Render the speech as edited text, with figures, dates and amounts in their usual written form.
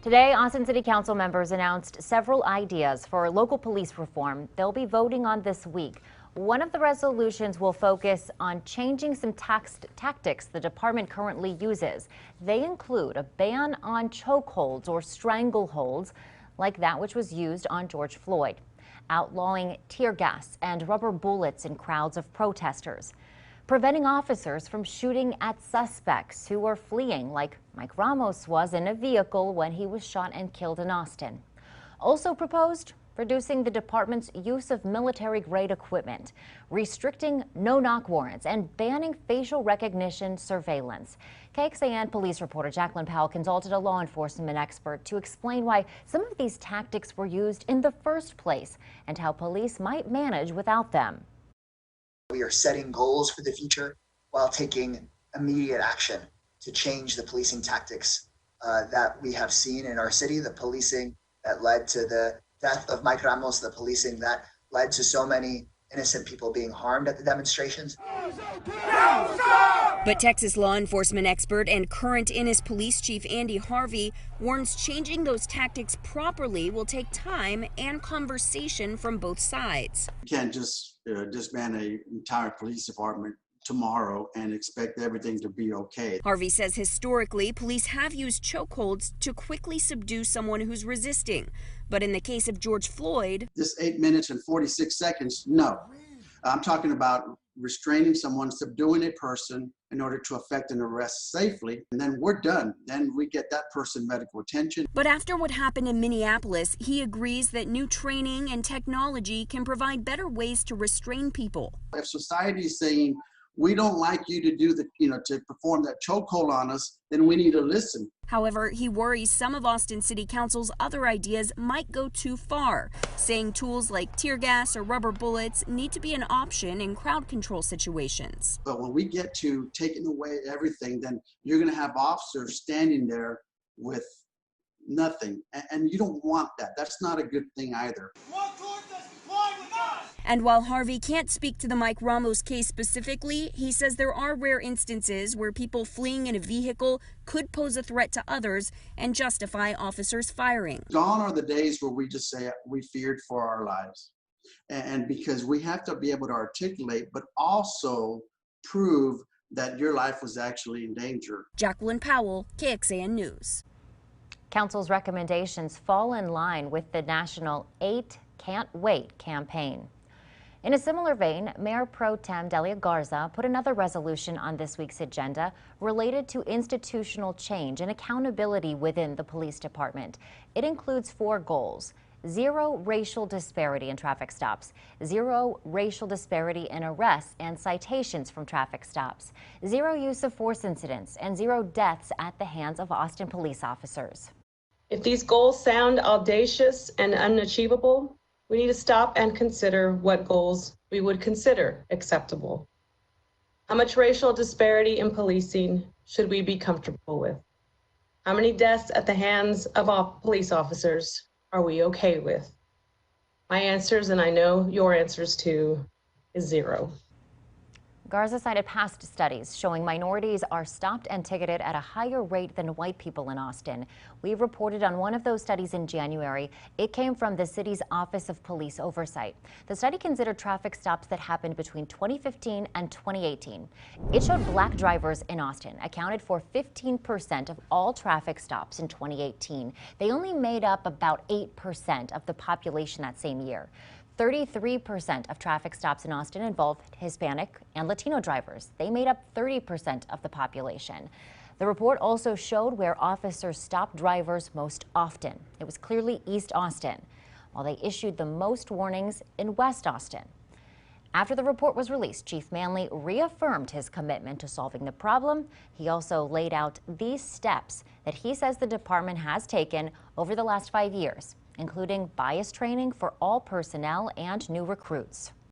Today, Austin City Council members announced several ideas for local police reform they'll be voting on this week. One of the resolutions will focus on changing some tactics the department currently uses. They include a ban on chokeholds or strangleholds, like that which was used on George Floyd, outlawing tear gas and rubber bullets in crowds of protesters, preventing officers from shooting at suspects who are fleeing, like Mike Ramos was in a vehicle when he was shot and killed in Austin. Also proposed, reducing the department's use of military-grade equipment, restricting no-knock warrants, and banning facial recognition surveillance. KXAN police reporter Jacqueline Powell consulted a law enforcement expert to explain why some of these tactics were used in the first place and how police might manage without them. We are setting goals for the future while taking immediate action to change the policing tactics that we have seen in our city, the policing that led to the death of Mike Ramos, the policing that led to so many innocent people being harmed at the demonstrations. But Texas law enforcement expert and current Ennis Police Chief Andy Harvey warns changing those tactics properly will take time and conversation from both sides. You can't just disband an entire police department tomorrow and expect everything to be okay. Harvey says historically, police have used chokeholds to quickly subdue someone who's resisting. But in the case of George Floyd, this 8 minutes and 46 seconds, no. I'm talking about restraining someone, subduing a person in order to effect an arrest safely, and then we're done. Then we get that person medical attention. But after what happened in Minneapolis, he agrees that new training and technology can provide better ways to restrain people. If society is saying, we don't like you to do to perform that chokehold on us, then we need to listen. However, he worries some of Austin City Council's other ideas might go too far, saying tools like tear gas or rubber bullets need to be an option in crowd control situations. But when we get to taking away everything, then you're going to have officers standing there with nothing. And you don't want that. That's not a good thing either. And while Harvey can't speak to the Mike Ramos case specifically, he says there are rare instances where people fleeing in a vehicle could pose a threat to others and justify officers firing. Gone are the days where we just say we feared for our lives. And because we have to be able to articulate, but also prove that your life was actually in danger. Jacqueline Powell, KXAN News. Council's recommendations fall in line with the national 8 Can't Wait campaign. In a similar vein, Mayor Pro Tem Delia Garza put another resolution on this week's agenda related to institutional change and accountability within the police department. It includes 4 goals: 0 racial disparity in traffic stops, 0 racial disparity in arrests and citations from traffic stops, 0 use of force incidents, and 0 deaths at the hands of Austin police officers. If these goals sound audacious and unachievable, we need to stop and consider what goals we would consider acceptable. How much racial disparity in policing should we be comfortable with? How many deaths at the hands of police officers are we okay with? My answers, and I know your answers too, is 0. Garza cited past studies showing minorities are stopped and ticketed at a higher rate than white people in Austin. We reported on one of those studies in January. It came from the city's Office of Police Oversight. The study considered traffic stops that happened between 2015 and 2018. It showed black drivers in Austin accounted for 15% of all traffic stops in 2018. They only made up about 8% of the population that same year. 33% of traffic stops in Austin involved Hispanic and Latino drivers. They made up 30% of the population. The report also showed where officers stopped drivers most often. It was clearly East Austin, while they issued the most warnings in West Austin. After the report was released, Chief Manley reaffirmed his commitment to solving the problem. He also laid out these steps that he says the department has taken over the last 5 years, including bias training for all personnel and new recruits.